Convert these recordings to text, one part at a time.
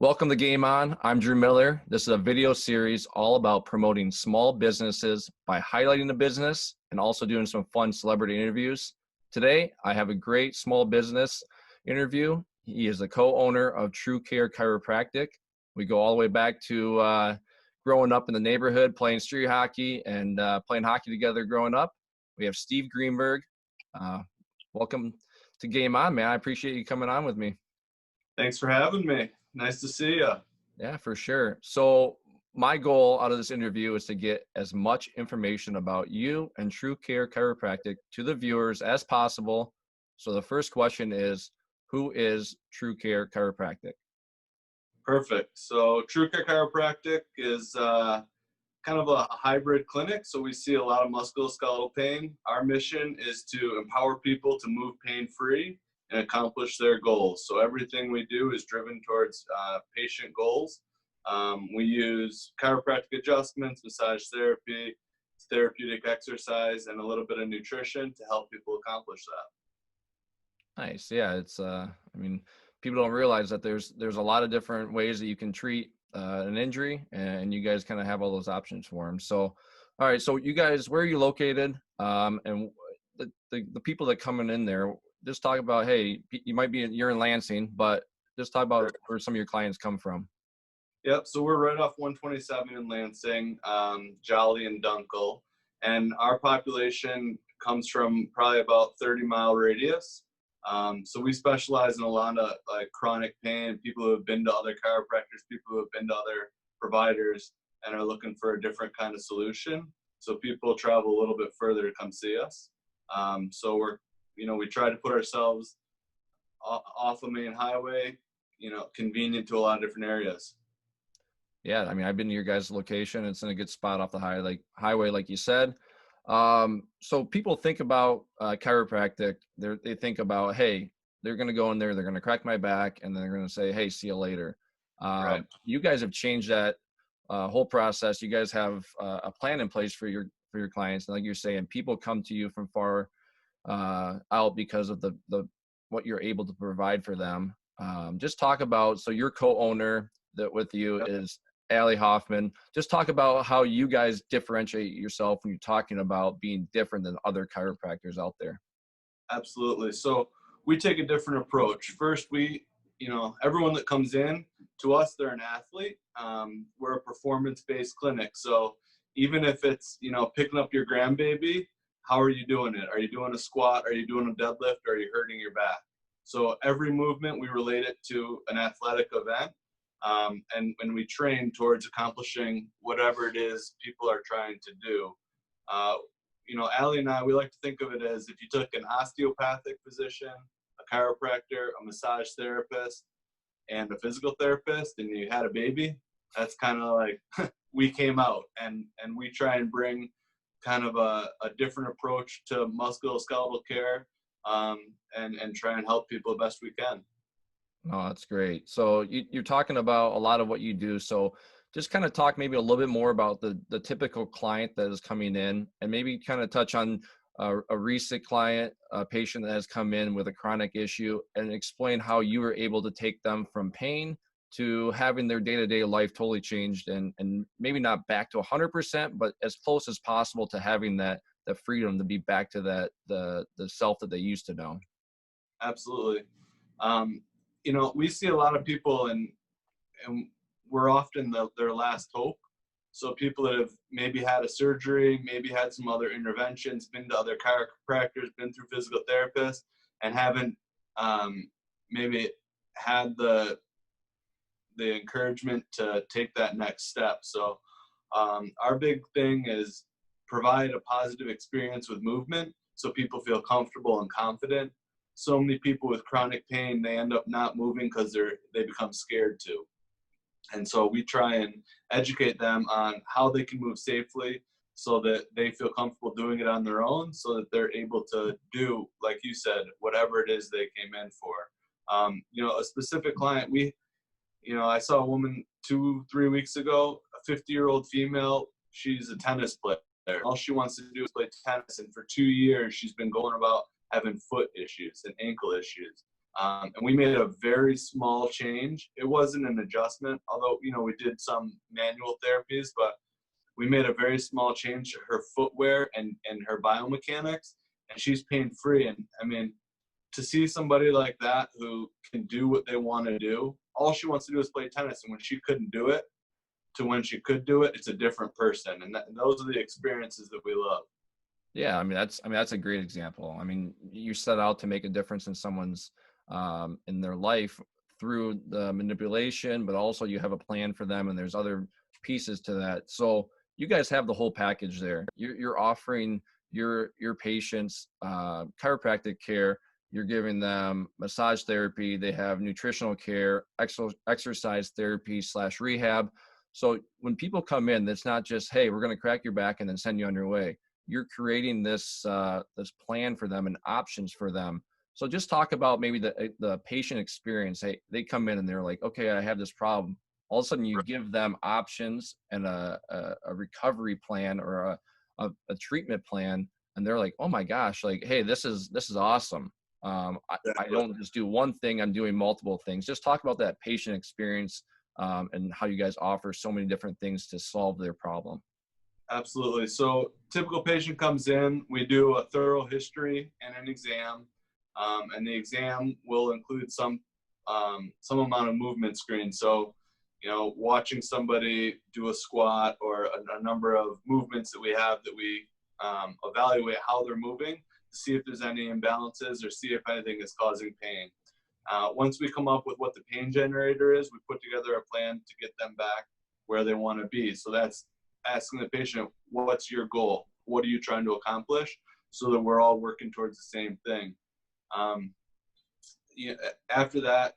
Welcome to Game On. I'm Drew Miller. This is a video series all about promoting small businesses by highlighting the business and also doing some fun celebrity interviews. Today, I have a great small business interview. He is the co-owner of Truecare Chiropractic. We go all the way back to growing up in the neighborhood, playing street hockey and playing hockey together growing up. We have Steve Greenberg. Welcome to Game On, man. I appreciate you coming on with me. Thanks for having me. Nice to see you. Yeah, for sure. So my goal out of this interview is to get as much information about you and Truecare Chiropractic to the viewers as possible. So the first question is, who is Truecare Chiropractic? Perfect. So Truecare Chiropractic is kind of a hybrid clinic. So we see a lot of musculoskeletal pain. Our mission is to empower people to move pain-free and accomplish their goals. So everything we do is driven towards patient goals. We use chiropractic adjustments, massage therapy, therapeutic exercise, and a little bit of nutrition to help people accomplish that. Nice. Yeah, it's I mean, people don't realize that there's a lot of different ways that you can treat an injury, and you guys kind of have all those options for them. So, all right. So you guys, where are you located? And the people that coming in there, just talk about, hey, you're in Lansing, but just talk about where some of your clients come from. Yep, so we're right off 127 in Lansing, Jolly and Dunkel, and our population comes from probably about 30-mile radius. So we specialize in a lot of like chronic pain, people who have been to other chiropractors, people who have been to other providers and are looking for a different kind of solution. So people travel a little bit further to come see us. So we try to put ourselves off a main highway, convenient to a lot of different areas. Yeah, I mean, I've been to your guys' location. It's in a good spot off the highway, like you said. So people think about chiropractic. They think about, hey, they're going to go in there, they're going to crack my back, and then they're going to say, hey, see you later. Right. You guys have changed that whole process. You guys have a plan in place for your clients, and like you're saying, people come to you from far out because of the what you're able to provide for them. Just talk about, so your co-owner that with you is Ali Hoffman. Just talk about how you guys differentiate yourself when you're talking about being different than other chiropractors out there. Absolutely. So we take a different approach. First, everyone that comes in to us, they're an athlete. We're a performance-based clinic. So even if it's, picking up your grandbaby, how are you doing it? Are you doing a squat? Are you doing a deadlift? Or are you hurting your back? So every movement, we relate it to an athletic event. And we train towards accomplishing whatever it is people are trying to do. Ali and I, we like to think of it as if you took an osteopathic physician, a chiropractor, a massage therapist, and a physical therapist, and you had a baby, that's kind of like we came out, and we try and bring kind of a different approach to musculoskeletal care, and try and help people the best we can. Oh, that's great. So you're talking about a lot of what you do. So just kind of talk maybe a little bit more about the typical client that is coming in, and maybe kind of touch on a recent client, a patient that has come in with a chronic issue, and explain how you were able to take them from pain to having their day-to-day life totally changed, and maybe not back to 100%, but as close as possible to having the freedom to be back to the self that they used to know. Absolutely. We see a lot of people and we're often their last hope. So people that have maybe had a surgery, maybe had some other interventions, been to other chiropractors, been through physical therapists, and haven't maybe had the encouragement to take that next step. So our big thing is provide a positive experience with movement so people feel comfortable and confident. So many people with chronic pain, they end up not moving because they become scared to. And so we try and educate them on how they can move safely so that they feel comfortable doing it on their own, so that they're able to do, like you said, whatever it is they came in for. A specific client, I saw a woman 2-3 weeks ago, a 50-year-old female, she's a tennis player. All she wants to do is play tennis, and for 2 years she's been going about having foot issues and ankle issues. And we made a very small change. It wasn't an adjustment, although, we did some manual therapies, but we made a very small change to her footwear and her biomechanics, and she's pain free. And I mean, to see somebody like that who can do what they want to do, all she wants to do is play tennis. And when she couldn't do it to when she could do it, it's a different person. And those are the experiences that we love. Yeah, that's a great example. I mean, you set out to make a difference in someone's in their life through the manipulation, but also you have a plan for them, and there's other pieces to that. So you guys have the whole package there. You're offering your patients chiropractic care. You're giving them massage therapy. They have nutritional care, exercise therapy / rehab. So when people come in, it's not just, hey, we're going to crack your back and then send you on your way. You're creating this this plan for them and options for them. So just talk about maybe the patient experience. They come in and they're like, okay, I have this problem. All of a sudden you give them options and a recovery plan or a treatment plan. And they're like, oh my gosh, like, hey, this is awesome. I don't just do one thing, I'm doing multiple things. Just talk about that patient experience and how you guys offer so many different things to solve their problem. Absolutely. So typical patient comes in, we do a thorough history and an exam. And the exam will include some amount of movement screen. So, watching somebody do a squat or a number of movements that we have that we evaluate how they're moving to see if there's any imbalances or see if anything is causing pain. Once we come up with what the pain generator is, we put together a plan to get them back where they want to be. So that's asking the patient, what's your goal? What are you trying to accomplish? So that we're all working towards the same thing. After that,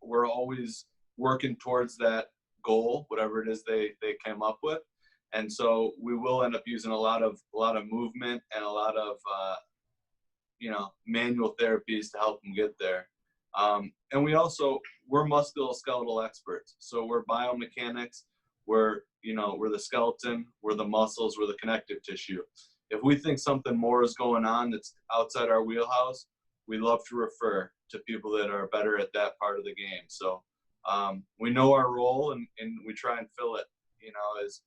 we're always working towards that goal, whatever it is they came up with. And so we will end up using a lot of movement and a lot of, manual therapies to help them get there. And we're musculoskeletal experts. So we're biomechanics, we're the skeleton, we're the muscles, we're the connective tissue. If we think something more is going on that's outside our wheelhouse, we love to refer to people that are better at that part of the game. So we know our role and we try and fill it, as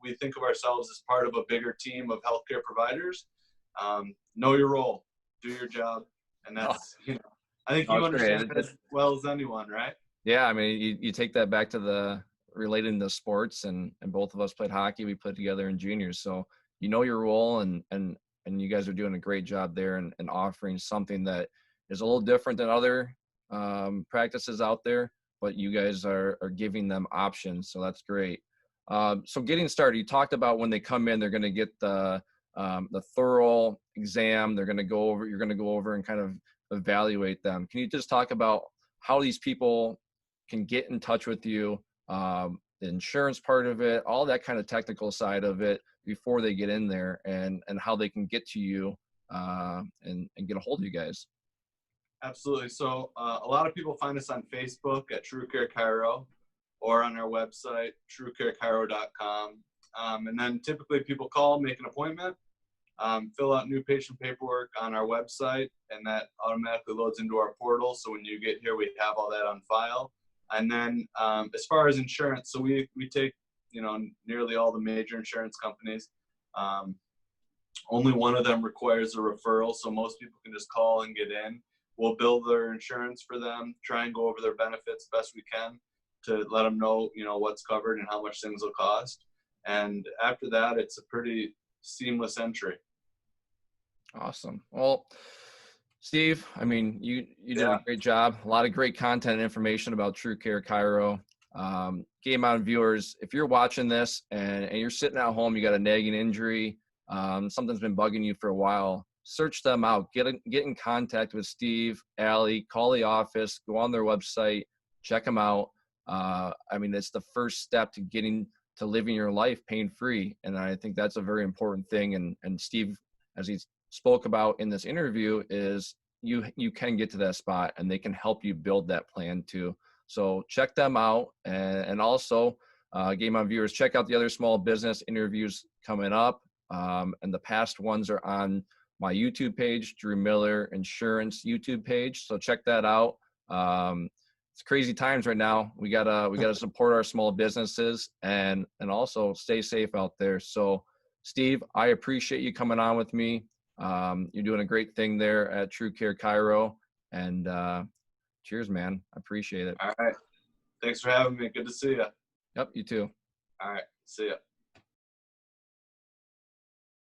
we think of ourselves as part of a bigger team of healthcare providers. Know your role, do your job. And that's, I think you understand that as well as anyone, right? Yeah. I mean, you take that back to the relating to sports and both of us played hockey. We played together in juniors. So your role and you guys are doing a great job there and offering something that is a little different than other practices out there, but you guys are giving them options. So that's great. So getting started, you talked about when they come in, they're going to get the thorough exam. You're going to go over and kind of evaluate them. Can you just talk about how these people can get in touch with you, the insurance part of it, all that kind of technical side of it before they get in there, and how they can get to you and get a hold of you guys? Absolutely. So a lot of people find us on Facebook at Truecare Chiro or on our website, truecarechiro.com. And then typically people call, make an appointment, fill out new patient paperwork on our website, and that automatically loads into our portal. So when you get here, we have all that on file. And then as far as insurance, so we take, nearly all the major insurance companies. Only one of them requires a referral, so most people can just call and get in. We'll bill their insurance for them, try and go over their benefits best we can to let them know, what's covered and how much things will cost. And after that, it's a pretty seamless entry. Awesome. Well, Steve, I mean, you did a great job. A lot of great content and information about Truecare Chiro. Game on viewers, if you're watching this and you're sitting at home, you got a nagging injury, something's been bugging you for a while, search them out. Get in contact with Steve, Ali, call the office, go on their website, check them out. I mean, it's the first step to getting to living your life pain-free. And I think that's a very important thing. And Steve, as he spoke about in this interview, is you can get to that spot and they can help you build that plan too. So check them out. And also, Game On viewers, check out the other small business interviews coming up. And the past ones are on my YouTube page, Drew Miller Insurance YouTube page. So check that out. It's crazy times right now. We gotta support our small businesses and also stay safe out there. So Steve, I appreciate you coming on with me. You're doing a great thing there at Truecare Chiro, and cheers, man. I appreciate it. All right. Thanks for having me. Good to see you. Yep, you too. All right. See ya.